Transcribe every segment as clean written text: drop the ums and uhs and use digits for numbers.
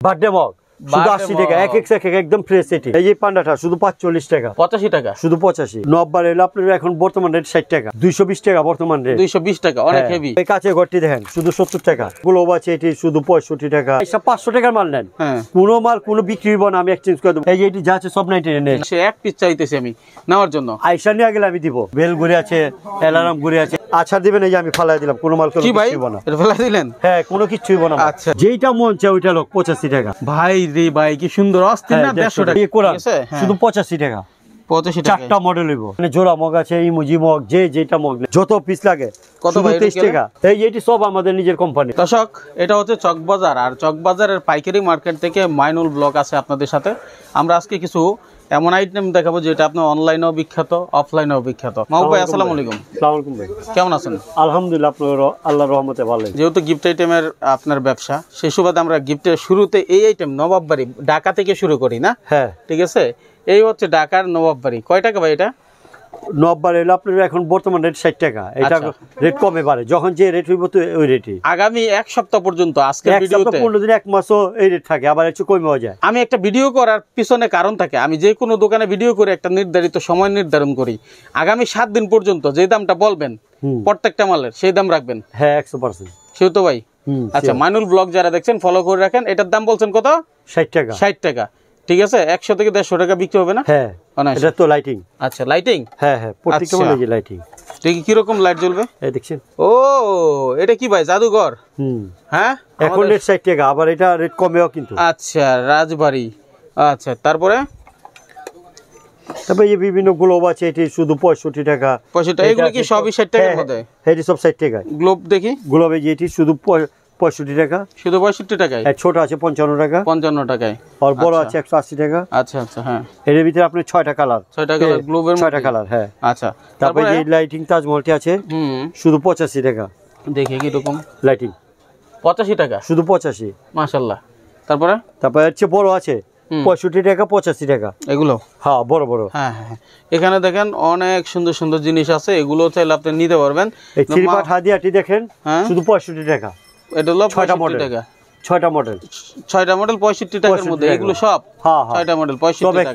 Birthday mug শুধু 80 টাকা, এক এক একদম ফ্রেশ। এটি এই যে পান্ডাটা শুধু 45 টাকা, 85 টাকা, শুধু 85। নব্বার এলো আপনার এখন বর্তমান রেট 60 টাকা, 220 টাকা বর্তমান রেট, 220 টাকা, অনেক হেভি। এই কাঁচের ঘরটি দেখেন শুধু 70 টাকা, গ্লোব আছে এটি শুধু 65 টাকা। এইসব 500 টাকার মাল নেন, কোনো মাল কোনো বিক্রি হইব না, আমি এক্সচেঞ্জ করে দেবো। এই যে এটি যা আছে সব 99 নেন। সে এক পিস চাইতেছি আমি নেওয়ার জন্য, আইসা নিয়ে গেলে আমি দিব। বেল ঘুরে আছে, অ্যালার্ম ঘুরে আছে, আছাড় দিবেন। এই যে আমি ফালাই দিলাম, কোনো মাল কোনো কিছু হইব না। এটা ফেলাই দিলেন? হ্যাঁ, কোনো কিছু হইব না। আচ্ছা, যেটা মন চায় ওইটা লোক 85 টাকা। ভাই রে ভাই, কি সুন্দর অস্থির না? 150 টাকা শুধু 85 টাকা, 85 টাকা। চারটা মডেল হইব, মানে জোড়া মগ আছে, ইমোজি মগ, যেটা মগ যত পিস লাগে কত 23 টাকা। এই এটি সব আমাদের নিজের কোম্পানি। দর্শক, এটা হচ্ছে চকবাজার, আর চকবাজারের পাইকারি মার্কেট থেকে মাইনুল ব্লগ আছে আপনাদের সাথে। আমরা আজকে কিছু এমন আইটেম দেখাবো যেটা আপনার অনলাইনেও বিখ্যাত, অফলাইনেও বিখ্যাত। মাহবুব ভাই, আসসালামু আলাইকুম। আসসালামু আলাইকুম ভাই, কেমন আছেন? আলহামদুলিল্লাহ, আপনার আল্লাহর রহমতে ভালো। যেহেতু গিফট আইটেমের আপনার ব্যবসা, সেই সুবাদে আমরা গিফটের শুরুতে এই আইটেম নবাববাড়ি ঢাকা থেকে শুরু করি না? হ্যাঁ, ঠিক আছে। এই হচ্ছে ঢাকার নবাববাড়ি। কয় টাকা ভাই এটা? নব্বার এলো আপনার এখন বর্তমান রেট 60 টাকা। এটা রেট কমে বাড়ে, যখন যে রেট হইব তো ওই রেটই। আগামী এক সপ্তাহ পর্যন্ত, আজকের ভিডিওতে 15 দিন, এক মাসও এই রেট থাকে, আবার একটু কমে যায়। আমি একটা ভিডিও করার পিছনে কারণ থাকে, আমি যে কোনো দোকানে ভিডিও করে একটা নির্ধারিত সময় নির্ধারণ করি। আগামী 7 দিন পর্যন্ত যে দামটা বলবেন প্রত্যেকটা মালের, সেই দাম রাখবেন। হ্যাঁ, 100%। সেও তো ভাই। আচ্ছা, মাইনুল ব্লগ যারা দেখছেন ফলো করে রাখেন। এটার দাম বলছেন কত? 60 টাকা। 60 টাকা, ঠিক আছে। 100 থেকে 150 টাকা বিক্রি হবে না? হ্যাঁ, এটা তো লাইটিং। আচ্ছা, লাইটিং। হ্যাঁ হ্যাঁ, প্রত্যেকটা মালে যে লাইটিং। ঠিক, কি রকম লাইট জ্বলবে? এই দেখছেন। ও, এটা কি ভাই, জাদুঘর? হ্যাঁ, এখন রেট 60 টাকা, আবার এটা রেট কমেও কিন্তু। আচ্ছা, রাজবাড়ি। আচ্ছা, তারপরে এই বিভিন্ন গ্লোব আছে, এটি শুধু 65 টাকা। 65 টাকা। এগুলো কি সবই 60 টাকার মধ্যে? হ্যাঁ, এটি সব 60 টাকা। গ্লোব দেখি। গ্লোব এই যে এটি শুধু 65 টাকা, শুধু 65 টাকায়। ছোট আছে 55 টাকা, 55 টাকায়। আর বড় আছে 180 টাকা। আচ্ছা আচ্ছা, হ্যাঁ। এর ভিতরে আপনি 6টা কালার, 6টা কালার গ্লোবের, 6টা কালার। হ্যাঁ, আচ্ছা। তারপরে এই লাইটিং তাজমহলটি আছে শুধু 85 টাকা। দেখি কি রকম লাইটিং, 85 টাকা, শুধু 85। মাশাআল্লাহ। তারপরে হচ্ছে বড় আছে 65 টাকা, 85 টাকা এগুলো। হ্যাঁ, বড় বড়। হ্যাঁ হ্যাঁ, এখানে দেখেন অনেক সুন্দর সুন্দর জিনিস আছে, এগুলো চাইলে আপনি নিতে পারবেন। এই থ্রিপাট হাদিয়াটি দেখেন শুধু 65 টাকা। এটা হলো 65 টাকা, 6টা মডেল, 6টা মডেল 65 টাকার মধ্যে। এগুলো সব? হ্যাঁ, 6টা মডেল 65 টাকা।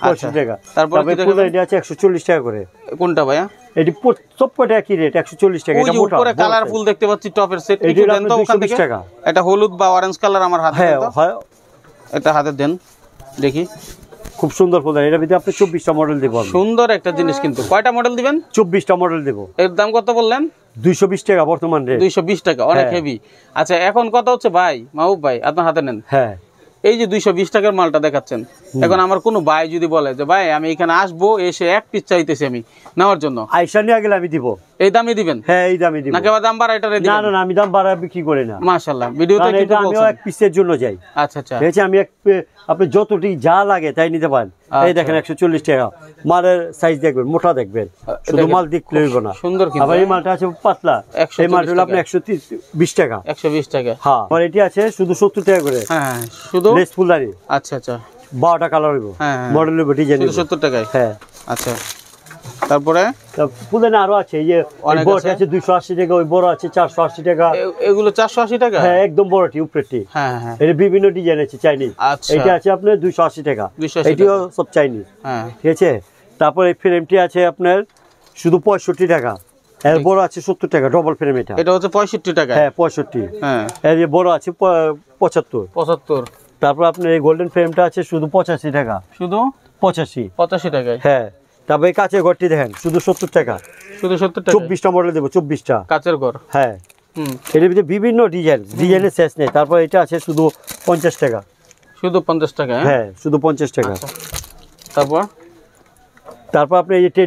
65 টাকা। তারপরে কি দেখেন? এটা আছে 140 টাকা করে। কোনটা ভাইয়া? এটি সবকটা একই রেট, 140 টাকা। এটা মোটা, উপরে কালারফুল দেখতে পাচ্ছি টপের সেট। এটা দেন তো ওখান থেকে। এটা হলুদ বা অরেঞ্জ কালার আমার হাতে। হ্যাঁ, এটা হাতে দেন দেখি। খুব সুন্দর ফুল। এর ভিতরে আপনি 24টা মডেল দেব। সুন্দর একটা জিনিস, কিন্তু কয়টা মডেল দিবেন? 24টা মডেল দেব। এর দাম কত বললেন? 220 টাকা বর্তমান রেট। 220 টাকা, অনেক হেভি। আচ্ছা, এখন কত হচ্ছে ভাই? মাহবুব ভাই, আপনার হাতে নেন। হ্যাঁ, এই যে 220 টাকার মালটা দেখাচ্ছেন, এখন আমার কোনো ভাই যদি বলে যে ভাই আমি এখানে আসবো, এসে এক পিস চাইতেছি আমি নেওয়ার জন্য, আইসা নিয়ে গেলে আমি দিব। এই দামই দিবেন? হ্যাঁ, এই দামই দিব। নাকি আবার দাম বাড়া এটা দিবেন? না না, আমি দাম বাড়া বিক্রি করি না। মাশাআল্লাহ, ভিডিওতে কিন্তু আমি এক পিসের জন্য যাই। আচ্ছা আচ্ছা, ঠিক আছে। আমি আপনি যতটি যা লাগে তাই নিতে পারেন। এই দেখেন 140 টাকা। মালের সাইজ দেখবেন, মোটা দেখবেন, শুধু মাল দেখলে হইব না। সুন্দর। কিন্তু আবার এই মালটা আছে পাতলা, এই মালটা হলো আপনি 120 টাকা। 120 টাকা। হ্যাঁ, আর এটি আছে শুধু 70 টাকা করে। হ্যাঁ, শুধু লেস ফুলদারি। আচ্ছা আচ্ছা, 12টা কালার হইব, মডেল হইব, ডিজাইন হইব, 70 টাকায়। হ্যাঁ, আচ্ছা। তারপরে ফুলদানি আরো আছে, এই যে বড় আছে 280 টাকা, ওই বড় আছে 480 টাকা। এগুলো 480 টাকা? হ্যাঁ, একদম বড়টি উপরেরটি। হ্যাঁ হ্যাঁ, এর বিভিন্ন ডিজাইন আছে, চাইনিজ। এটা আছে আপনার 280 টাকা। এটিও সব চাইনিজ। হ্যাঁ, ঠিক আছে। তারপর এই ফ্রেমটি আছে আপনার শুধু 65 টাকা। এর বড় আছে 70 টাকা, ডবল ফ্রেম। এটা হচ্ছে 65 টাকা। হ্যাঁ, 65। হ্যাঁ, এর বড় আছে 75। তারপর আপনার এই গোল্ডেন ফ্রেমটা আছে শুধু 85 টাকা। শুধু 85 টাকায়। হ্যাঁ, তারপর এই কাঁচের ঘরটি দেখেন শুধু 70 টাকা। শুধু 70 টাকা। 24টা মডেল দেবো, 24টা কাঁচের ঘর। হ্যাঁ, এর ভিতরে বিভিন্ন ডিজাইনের শেষ নেই। তারপর এটা আছে শুধু 50 টাকা। শুধু 50 টাকা? হ্যাঁ, শুধু 50 টাকা। তারপর আপনি এই যে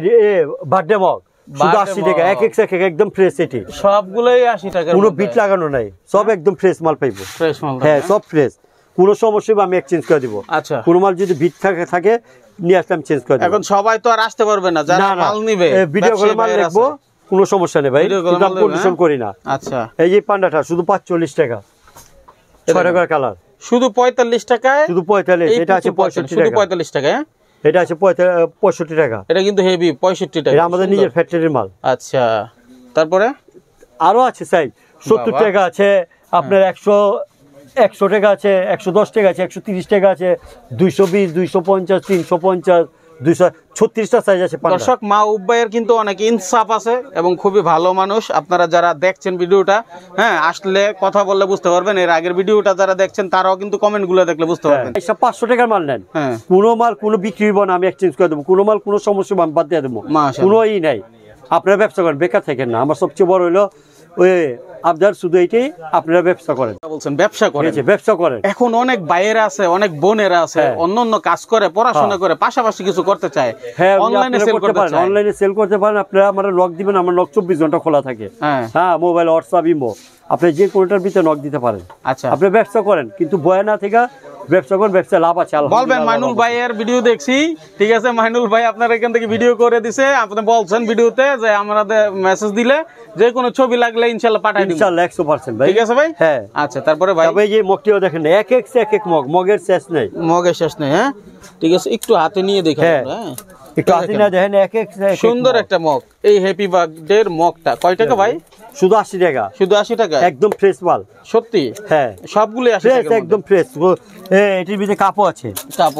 বার্থডে মগ শুধু 80 টাকা, এক এক একদম ফ্রেশ। এটি সবগুলোই 80 টাকা, কোনো বিট লাগানো নাই, সব একদম ফ্রেশ মাল পাইবো। ফ্রেশ মাল? হ্যাঁ, সব ফ্রেশ, কোনো সমস্যা আমি এক্সচেঞ্জ করে দিব। আচ্ছা, কোনো মাল যদি বিট থাকে নিয়ে আসলাম, চেঞ্জ করে দিব। এখন সবাই তো আর আসতে পারবে না, যারা মাল নিবে ভিডিও করে মাল দেখবো, কোনো সমস্যা নেই ভাই, দাম কন্ডিশন করি না। আচ্ছা, এই যে পান্ডাটা শুধু 45 টাকা, 6 টাকার কালার, শুধু 45 টাকায়। শুধু 45। এটা আছে 65 টাকা। 45 টাকা? এটা আছে 65 টাকা। এটা কিন্তু হেভি, 65 টাকা। এটা আমাদের নিজের ফ্যাক্টরির মাল। আচ্ছা, তারপরে আরো আছে সাইজ 70 টাকা আছে, আপনার 100 টাকা আছে, 110 টাকা আছে, 130 টাকা আছে, 220, 250, 350, 236টা সাইজ আছে। দর্শক, মাহবুব ভাইয়ের কিন্তু অনেক ইনসাফ আছে এবং খুবই ভালো মানুষ। আপনারা যারা দেখছেন ভিডিওটা, হ্যাঁ, আসলে কথা বললে বুঝতে পারবেন। এর আগের ভিডিওটা যারা দেখছেন তারাও কিন্তু কমেন্ট গুলো দেখলে বুঝতে পারবেন। এইসব 500 টাকার মাল নেন, কোনো মাল কোনো বিক্রি হইব না, আমি এক্সচেঞ্জ করে দেবো। কোনো মাল কোনো সমস্যা আমি বাদ দিয়ে দেবো, কোনো ই নাই। আপনারা ব্যবসা করেন, বেকার থাকেন না। আমার সবচেয়ে বড় হইলো ওই আপনার শুধু এইটাই, আপনারা ব্যবসা করেন। বলছেন ব্যবসা করেন, ব্যবসা করেন। এখন অনেক ভাইয়েরা আছে, অনেক বোনেরা আছে, অন্যান্য কাজ করে, পড়াশোনা করে, পাশাপাশি কিছু করতে চায়, অনলাইনে সেল করতে পারেন। অনলাইনে সেল করতে পারেন। আপনারা আমার নক দিবেন, আমার নক 24 ঘন্টা খোলা থাকে। হ্যাঁ, মোবাইল, হোয়াটসঅ্যাপ, ইমো, আপনি যে কোনটার ভিতরে নক দিতে পারেন। আচ্ছা, আপনি ব্যবসা করেন, কিন্তু বয় না থেকে ব্যবসা করেন, ব্যবসা লাভ আছে। বলবেন মাইনুল ভাইয়ের ভিডিও দেখছি, ঠিক আছে, মাইনুল ভাই আপনার এখান থেকে ভিডিও করে দিছে, আপনি বলছেন ভিডিওতে যে আমাদের মেসেজ দিলে যে কোনো ছবি লাগলে ইনশাআল্লাহ পাঠাই দিব। ইনশাআল্লাহ 100%, ভাই। ঠিক আছে ভাই? হ্যাঁ। আচ্ছা, তারপরে ভাই এই যে মগটিও দেখেন, এক এক মগ, মগের শেষ নেই, মগের শেষ নেই। হ্যাঁ, ঠিক আছে, একটু হাতে নিয়ে দেখেন। হ্যাঁ, একটু হাতে না দেখেন, এক সুন্দর একটা মগ। এই হ্যাপি বার্থডে এর মগটা কয় টাকা ভাই? শুধু 80 টাকা। শুধু 80 টাকা? একদম ফ্রেশ মাল। সত্যি? হ্যাঁ, সবগুলো 80 টাকা, একদম ফ্রেশ। এটির ভিতরে কাপও আছে,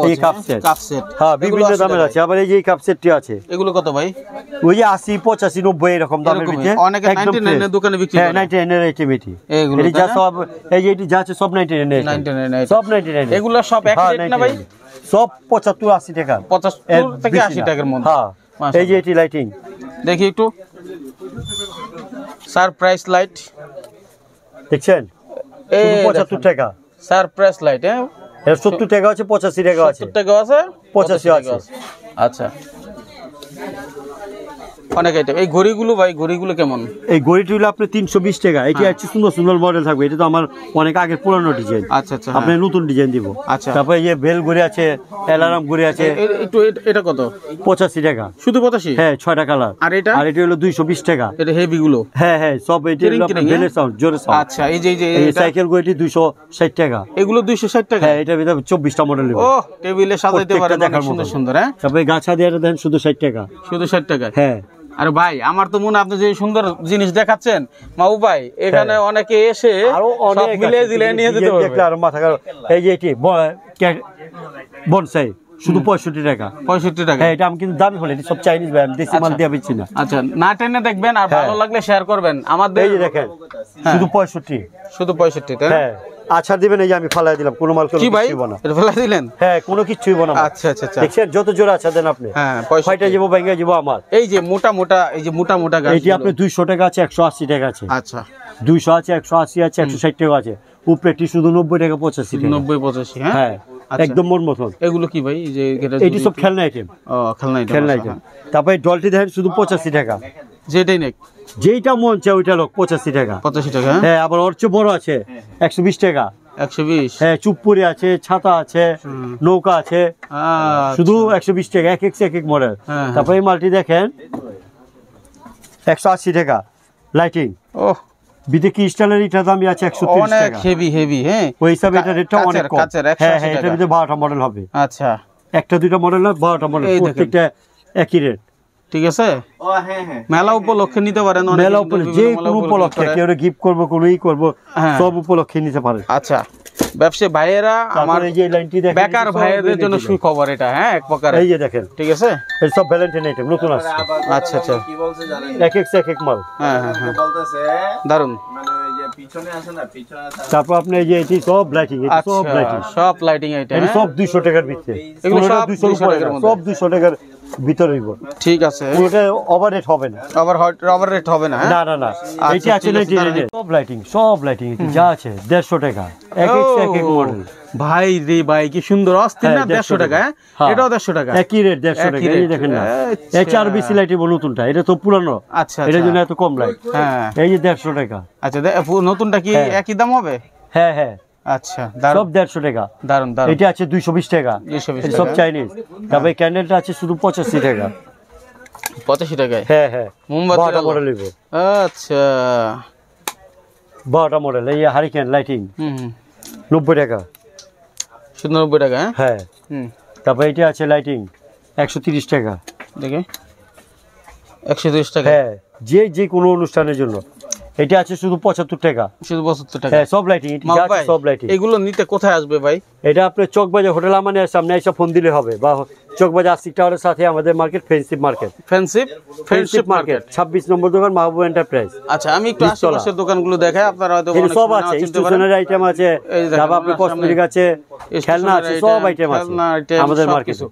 এই কাপ সেট। কাপ সেট, হ্যাঁ, বিভিন্ন দামের আছে। আবার এই যে কাপ সেটটি আছে, এগুলো কত ভাই? ওই যে 80, 85, 90 এরকম দামের ভিতরে। অনেকে 99 এর দোকানে বিক্রি করে। 99 এর আইটেম এটি। এগুলো যা সব, এই যে এটি যা আছে সব 99 এর, 99 সব 99। এগুলো সব এক রেট না ভাই? সব 75, 80 টাকা, 75 থেকে 80 টাকার মধ্যে। হ্যাঁ, এই যে এটি লাইটিং দেখি একটু, সারপ্রাইজ লাইট দেখছেন, 75 টাকা সারপ্রাইজ লাইট। হ্যাঁ, 70 টাকা আছে, 85 টাকা আছে, 70 টাকা আছে, 85 আছে। আচ্ছা, অনেক আইটেম। এই ঘড়িগুলো ভাই, ঘড়িগুলো কেমন? এই ঘড়িটি হলো আপনার 320 টাকা। এটি আছে সুন্দর সুন্দর মডেল থাকবে। এটা তো আমার অনেক আগের পুরানো ডিজাইন। আচ্ছা আচ্ছা, আপনি নতুন ডিজাইন দিব। আচ্ছা, তারপরে এই যে বেল ঘড়ি আছে, অ্যালার্ম ঘড়ি আছে। একটু এটা কত? 85 টাকা। শুধু 85? হ্যাঁ, 6টা কালার। আর এটা? আর এটা হলো 220 টাকা। এটা হেভি গুলো? হ্যাঁ হ্যাঁ, সব এটা হলো বেলের সাউন্ড, জোরে সাউন্ড। আচ্ছা, এই যে এই সাইকেল ঘড়িটি 260 টাকা। এগুলো 260 টাকা? হ্যাঁ, এটার ভিতরে 24টা মডেল দিব। ও, টেবিলে সাজাইতে পারেন, অনেক সুন্দর সুন্দর। হ্যাঁ, তারপরে গাছা দিয়ে দেন শুধু 60 টাকা। শুধু 60 টাকা? হ্যাঁ। আরে ভাই, আমার তো মনে, আপনি যে সুন্দর জিনিস দেখাচ্ছেন মাহবুব ভাই, এখানে অনেকে এসে আরো সব মিলে দিলে নিয়ে যেতে পারবে। দেখলে আর মাথা খারাপ। এই যে এটি বনসাই, শুধু 65 টাকা। 65 টাকা? হ্যাঁ, এটা আমি কিন্তু দামি বলি, সব চাইনিজ ভাই, আমি দেশি মাল দিয়ে বেচছি না। আচ্ছা, না টেনে দেখবেন, আর ভালো লাগলে শেয়ার করবেন আমাদের। এই যে দেখেন, শুধু 65। শুধু 65? তাই? হ্যাঁ, আচ্ছা দিবেন। এই যে আমি ফালাই দিলাম, কোনো মাল কি ভাই, এটা ফেলাই দিলেন? হ্যাঁ, কোনো কিছু হইব না। আচ্ছা আচ্ছা আচ্ছা, দেখছেন যত জোর আচ্ছা দেন আপনি। হ্যাঁ, কয়টা যাব ব্যাংকে যাব আমার। এই যে মোটা মোটা, এই যে মোটা মোটা গাছ, এইটি আপনি 200 টাকা আছে, 180 টাকা আছে। আচ্ছা, 200 আছে, 180 আছে, 160 টাকা আছে। উপরেটি শুধু 90 টাকা, 85 টাকা। 90, 85? হ্যাঁ হ্যাঁ, একদম মন মতন। এগুলো কি ভাই? যে এটি সব খেলনা আইটেম। ও, খেলনা আইটেম, খেলনা আইটেম। তারপরে ডলটি দেখেন শুধু 85 টাকা। যেটাই নেক, যেইটা মন চায় ওইটা লোক 85 টাকা। 85 টাকা? হ্যাঁ, আবার ওর চেয়ে বড় আছে 120 টাকা। 120? হ্যাঁ, চুপপুরি আছে, ছাতা আছে, নৌকা আছে, শুধু 120 টাকা। এক এক মডেল। তারপরে এই মালটি দেখেন 180 টাকা লাইটিং। ও, বিদেশি স্টাইলের এটা দামি আছে 130 টাকা। অনেক হেভি হেভি। হ্যাঁ, ওই হিসাবে এটা রেটটা অনেক কম। হ্যাঁ হ্যাঁ, এটার ভিতরে 12টা মডেল হবে। আচ্ছা, একটা দুইটা মডেল না, 12টা মডেল, প্রত্যেকটা একই রেট। ঠিক আছে? মেলা উপলক্ষে নিতে পারেন, মেলা উপলক্ষে, যে কোনো উপলক্ষে, কেউ গিফট করবো, কোনো ই করবো, সব উপলক্ষে নিতে পারে। আচ্ছা, ব্যবসায়ী ভাইয়েরা, আমার এই যে লাইনটি দেখেন, বেকার ভাইয়েদের জন্য সুখবর এটা। হ্যাঁ, এক প্রকার। এই যে দেখেন, ঠিক আছে, এই সব ভ্যালেন্টাইন আইটেম নতুন আসছে। আচ্ছা আচ্ছা, কি বলছে জানেন? এক মাল। হ্যাঁ হ্যাঁ হ্যাঁ, বলতেছে দারুন। মানে ওই যে পিছনে আছে না, পিছনে আছে। তারপর আপনি এই যে এটি সব লাইটিং, এটি সব লাইটিং, সব লাইটিং আইটেম। এটি সব 200 টাকার ভিতরে। এগুলো সব 200 টাকার মধ্যে, সব 200 টাকার ভিতরে হইব। ঠিক আছে, ওটা ওভাররেট হবে না। ওভার রেট হবে না? না না না, এটি আছে 99। সব লাইটিং এটি যা আছে 150 টাকা। এক এক মডেল। ভাই রে ভাই, কি সুন্দর, অস্থির না? 150 টাকা? এটাও 150 টাকা? একই রেট, 150 টাকা। এই দেখেন না, HRBC লাইট নতুনটা, এটা তো পুরানো। আচ্ছা, এটার জন্য এত কম লাইট। হ্যাঁ, এই যে 150 টাকা। আচ্ছা, নতুনটা কি একই দাম হবে? হ্যাঁ হ্যাঁ, আচ্ছা, সব 150 টাকা। দারুন দারুন। এটা আছে 220 টাকা, সব চাইনিজ। তারপরে ক্যান্ডেলটা আছে শুধু 85 টাকা। 85 টাকায়? হ্যাঁ হ্যাঁ, মোমবাতি মডেল হইব। আচ্ছা, 12টা মডেল। এই হারিকেন লাইটিং 90 টাকা। শুধু 90 টাকা? হ্যাঁ। তারপরে এটা আছে লাইটিং 130 টাকা। দেখে 130 টাকা? হ্যাঁ, যে কোনো অনুষ্ঠানের জন্য এটা আছে শুধু 75 টাকা, শুধু 75 টাকা। হ্যাঁ সব লাইটিং, এটা আছে সব লাইটিং। এগুলো নিতে কোথায় আসবে ভাই? এটা আপনার চকবাজার হোটেল আমানের সামনে এসে ফোন দিলে হবে, বা চকবাজার আশিক টাওয়ারের সাথে আমাদের market friendship market, friendship market 26 নম্বর দোকান মাহবুব এন্টারপ্রাইজ। আচ্ছা, আমি একটু আশেপাশের দোকানগুলো দেখাই, আপনারা হয়তো সব আছে, স্টেশনারি আইটেম আছে, তারপর আপনার কসমেটিক আছে, খেলনা আছে, সব আইটেম আছে আমাদের মার্কেটে।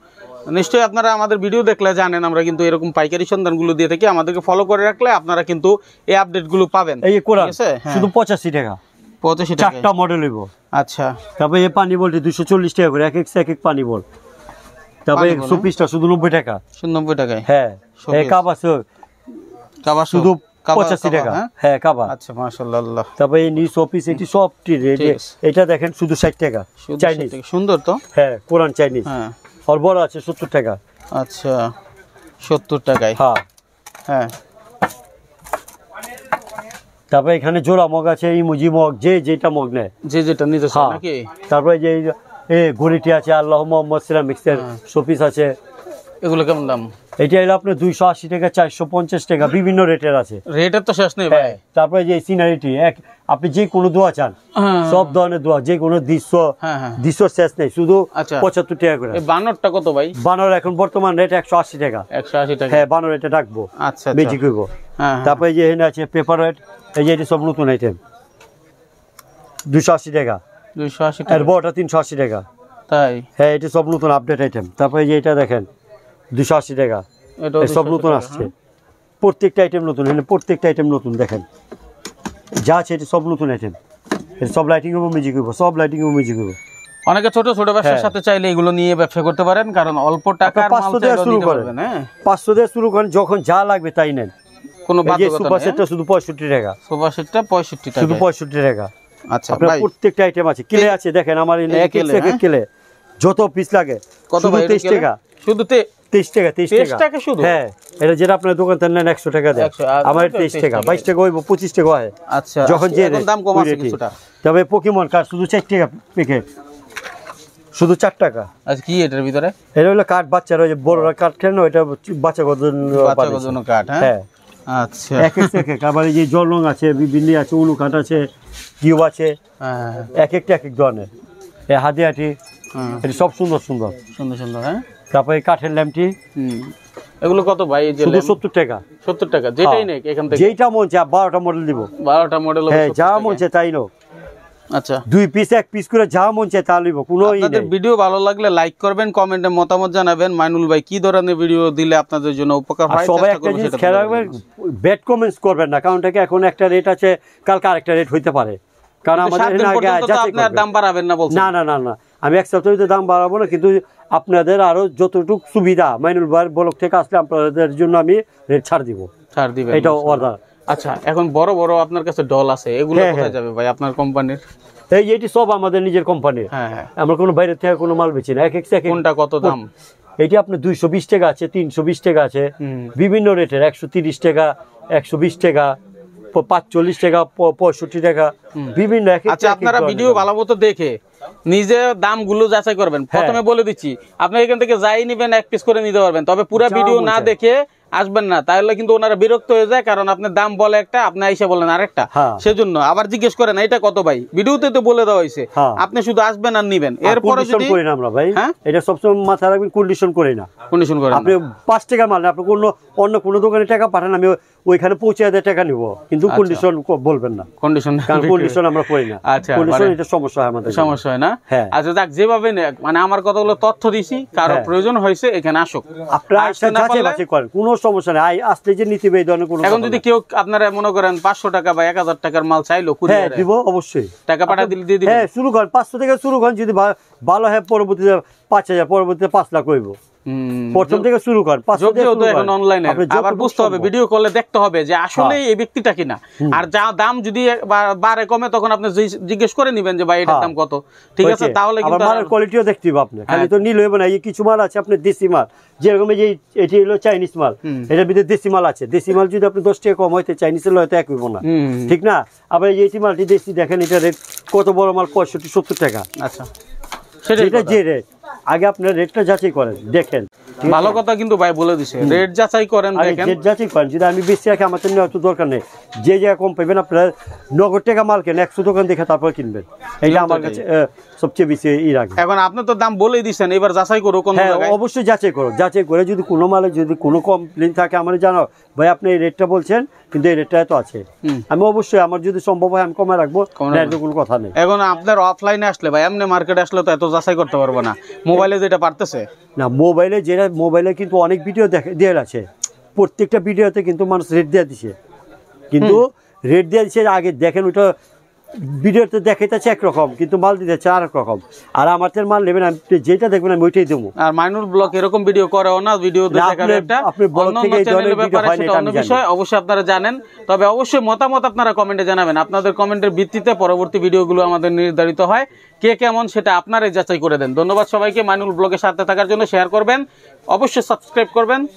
নিশ্চয়ই আপনারা আমাদের ভিডিও দেখলে জানেন আমরা কিন্তু এরকম পাইকারি সন্ধানগুলো দিয়ে থাকি, আমাদেরকে ফলো করে রাখলে আপনারা কিন্তু এই আপডেটগুলো পাবেন। এই কোরআন শুধু 85 টাকা, 85 টাকা চারটা মডেল হইব। আচ্ছা, তারপরে এই পানি বলটি 240 টাকা করে, এক এক পানি বল। তারপরে 100 পিসটা শুধু 90 টাকা, 90 টাকায়। হ্যাঁ এই কাপ আছে, কাবা শুধু 85 টাকা, হ্যাঁ কাবা। আচ্ছা মাশাআল্লাহ। তারপরে এই নিউ শোপিস, এটি সব এটা দেখেন শুধু 60 টাকা, চাইনিজ, সুন্দর তো, হ্যাঁ কোরআন চাইনিজ। হ্যাঁ, আর বড় আছে 70 টাকা। আচ্ছা 70 টাকায়, হ্যাঁ হ্যাঁ। তারপরে এখানে জোড়া মগ আছে, ইমুজি মগ, যে যেটা মগ নেয়, যে যেটা নিতে চায় নাকি। তারপরে যে এই ঘড়িটি আছে আল্লাহ মোহাম্মদ সিরামিক্সের শোপিস আছে। এগুলো কেমন দাম? এটা হলো আপনার 280 টাকা, 450 টাকা, বিভিন্ন রেটের আছে, রেটের তো শেষ নেই ভাই। তারপরে যে সিনারিটি আপনি যে কোনো দোয়া চান, সব ধরনের দোয়া, যে কোনো দৃশ্য, দৃশ্য শেষ নেই, শুধু 75 টাকা করে। বানরটা কত ভাই? বানর এখন বর্তমান রেট 180 টাকা, 180 টাকা, হ্যাঁ বানর এটা রাখবো। আচ্ছা বেশি করব। তারপরে যে এখানে আছে পেপার ওয়েট, এই যে এটা সব নতুন আইটেম, 280 টাকা, 280 আর টাকা, বড়টা 380 টাকা। তাই? হ্যাঁ এটা সব নতুন আপডেট আইটেম। তারপরে যে এটা দেখেন 280 টাকা, সব নতুন আসছে, প্রত্যেকটা আইটেম নতুন, এখানে প্রত্যেকটা আইটেম নতুন দেখেন, যা আছে এটা সব নতুন আইটেম, সব লাইটিং এবং মিউজিক হইব, সব লাইটিং এবং মিউজিক হইব। অনেকে ছোট ছোট ব্যবসার সাথে চাইলে এগুলো নিয়ে ব্যবসা করতে পারেন, কারণ অল্প টাকার মাল 500 দিয়ে শুরু করেন, 500 দিয়ে শুরু করেন, যখন যা লাগবে তাই নেন। কোনো বাধ্যকতা সুপার সেটটা শুধু 65 টাকা, সুপার সেটটা 65 টাকা, শুধু 65 টাকা। আচ্ছা আপনার ভাই, প্রত্যেকটা আইটেম আছে, কিলে আছে দেখেন আমার এক এক কিলে যত পিস লাগে, কত ভাই? 23 টাকা, শুধু 23 টাকা, 23 টাকা শুধু। হ্যাঁ এটা যেটা আপনার দোকান থেকে নেন 100 টাকা দেয়, আমার 23 টাকা, 22 টাকা হইব, 25 টাকা হয়। আচ্ছা, যখন যে দাম কম আছে কিছুটা। তবে পোকেমন কার্ড শুধু 4 টাকা প্যাকেট, শুধু 4 টাকা। আচ্ছা, কি এটার ভিতরে? এটা হলো কার্ড, বাচ্চারা যে বড়রা কার্ড খেলে না, ওইটা বাচ্চাদের জন্য কার্ড। হ্যাঁ আচ্ছা, এক এক আবার এই যে জলরং আছে, বিভিন্ন আছে, উলু কাঠ আছে, কিউব আছে, এক একটা এক এক ধরনের, এই হাতে আটি, এটা সব সুন্দর সুন্দর সুন্দর সুন্দর। হ্যাঁ, তারপরে কাঠের ল্যাম্পটি, এগুলো কত ভাই? শুধু 70 টাকা, 70 টাকা, যেটাই নেই এখান থেকে, যেটা মন চায় 12টা মডেল দিব, 12টা মডেল, হ্যাঁ যা মন চায় তাই নাও। আচ্ছা, 2 পিস 1 পিস করে যা মন চায় তা নিব, কোনো আপনাদের ভিডিও ভালো লাগলে লাইক করবেন, কমেন্টে মতামত জানাবেন, মাইনুল ভাই কি ধরনের ভিডিও দিলে আপনাদের জন্য উপকার হয়। সবাই একটা জিনিস খেয়াল রাখবেন, ব্যাড কমেন্টস করবেন না, কারণ থেকে এখন একটা রেট আছে, কালকে আরেকটা রেট হইতে পারে, কারণ আমাদের আপনার দাম বাড়াবেন না বলছেন। না না না না, আমি এক সপ্তাহে দাম বাড়াবো না, কিন্তু আপনাদের আরো যতটুকু সুবিধা মাইনুল ভাইয়ের ব্লক থেকে আসলে আপনাদের জন্য আমি রেট ছাড় দিব, ছাড় দিবেন, এটা অর্ডার। আচ্ছা, এখন বড় বড় আপনার কাছে ডল আছে, এগুলো কোথায় যাবে ভাই আপনার কোম্পানির? এইটি সব আমাদের নিজের কোম্পানির, হ্যাঁ, আমরা কোনো বাইরে থেকে কোনো মাল বেচি না। এক এক কোনটা কত দাম? এইটি আপনার 220 টাকা আছে, 320 টাকা আছে, বিভিন্ন রেটের, 130 টাকা, 120 টাকা, 45 টাকা, 65 টাকা, বিভিন্ন। আচ্ছা, আপনারা ভিডিও ভালো মতো দেখে নিজে দামগুলো যাচাই করবেন। প্রথমে বলে দিচ্ছি, আপনি এখান থেকে যাই নিবেন 1 পিস করে নিতে পারবেন, তবে পুরো ভিডিও না দেখে আসবেন না, তাহলে কিন্তু ওনারা বিরক্ত হয়ে যায়, কারণ আপনার দাম বলে একটা, আপনি আইসা বলেন আরেকটা, সেজন্য আবার জিজ্ঞেস করেন এটা কত ভাই, ভিডিওতে তো বলে দেওয়া হয়েছে, আপনি শুধু আসবেন আর নিবেন। এরপরে যদি করি না আমরা ভাই, এটা সবসময় মাথায় রাখবেন, কন্ডিশন করি না, কন্ডিশন করেন। আপনি 5 টাকার মাল আপনি অন্য কোনো দোকানে টাকা পাঠান, আমি ওইখানে পৌঁছে দিয়ে টাকা নিব, কিন্তু কন্ডিশন বলবেন না, কন্ডিশন আমরা করি না। আচ্ছা, কন্ডিশন এটা সমস্যা হয় আমাদের, সমস্যা হয় না। আচ্ছা যাক, যেভাবে মানে আমার কতগুলো তথ্য দিছি, কারো প্রয়োজন হয়েছে এখানে আসুক, আপনারা যাচাই বাছাই করেন, কোনো সমস্যা নেই, আসলে যে নীতি এই ধরনের কোনো। এখন যদি কেউ আপনারা মনে করেন 500 টাকা বা 1000 টাকার মাল চাইলো, হ্যাঁ দিব, অবশ্যই টাকা পাঠা দিলে দিয়ে দিবেন। হ্যাঁ শুরু করেন 500 থেকে শুরু করেন, যদি ভালো হয় পরবর্তীতে 5000, পরবর্তীতে 5 লাখ হইব, প্রথম থেকে শুরু করেন। এখন অনলাইনে আবার বুঝতে হবে, ভিডিও কলে দেখতে হবে যে আসলে এই ব্যক্তিটা কিনা, আর যা দাম যদি বাড়ে কমে তখন আপনি জিজ্ঞেস করে নিবেন যে ভাই এটার দাম কত, ঠিক আছে? তাহলে কিন্তু মালের কোয়ালিটিও দেখতে হবে আপনি, খালি তো নিলে হবে না। এই কিছু মাল আছে আপনার দেশি মাল, যেরকম এই যে এটি হলো চাইনিজ মাল, এটার ভিতরে দেশি মাল আছে, দেশি মাল যদি আপনি 10 টাকা কম হইতে, চাইনিজের হয়তো এক হইব না, ঠিক না? আবার এই যে মালটি দেশি দেখেন, এটা রেট কত, বড় মাল 65-70 টাকা। আচ্ছা, সেটা যে রেট, আগে আপনার রেটটা যাচাই করেন, দেখেন। ভালো কথা কিন্তু ভাই বলে দিছে, রেট যাচাই করেন, দেখেন রেট যাচাই করেন। যদি আমি বেশি রাখি আমার তো নেওয়ার তো দরকার নেই, যে জায়গা কম পাবেন আপনারা নগদ টাকা মাল কেন 100 দোকান দেখে তারপর কিনবেন, এইটা আমার কাছে সবচেয়ে বেশি রাখে। এখন আপনি তো দাম বলেই দিচ্ছেন, এবার যাচাই করো কোন জায়গায়। অবশ্যই যাচাই করো, যাচাই করে যদি কোনো মালে যদি কোনো কমপ্লেন থাকে আমার জানাও, ভাই আপনি এই রেটটা বলছেন কিন্তু এই রেটটা তো আছে, আমি অবশ্যই আমার যদি সম্ভব হয় আমি কমে রাখবো, কোনো কথা নেই। এখন আপনার অফলাইনে আসলে ভাই, এমনি মার্কেটে আসলে তো এত যাচাই করতে পারবো না, মোবাইলে যেটা পারতেছে না। মোবাইলে কিন্তু অনেক ভিডিও দেওয়া আছে, প্রত্যেকটা ভিডিওতে কিন্তু মানুষ রেট দিয়ে দিছে, কিন্তু রেট দিয়ে দিচ্ছে আগে দেখেন ওটা ভিডিওতে দেখাইতেছে একরকম কিন্তু মাল দিতেছে আর এক রকম, আর আমার মাল নেবেন আমি যেটা দেখবেন আমি ওইটাই দেবো। আর মাইনুল ব্লগ এরকম ভিডিও করেও না, ভিডিও দেখাবে একটা অন্যান্য চ্যানেলের ব্যাপারে সেটা অন্য বিষয়, অবশ্যই আপনারা জানেন। তবে অবশ্যই মতামত আপনারা কমেন্টে জানাবেন, আপনাদের কমেন্টের ভিত্তিতে পরবর্তী ভিডিওগুলো আমাদের নির্ধারিত হয়, কে কেমন সেটা আপনারাই যাচাই করে দেন। ধন্যবাদ সবাইকে, মাইনুল ব্লগের সাথে থাকার জন্য। শেয়ার করবেন, অবশ্যই সাবস্ক্রাইব করবেন।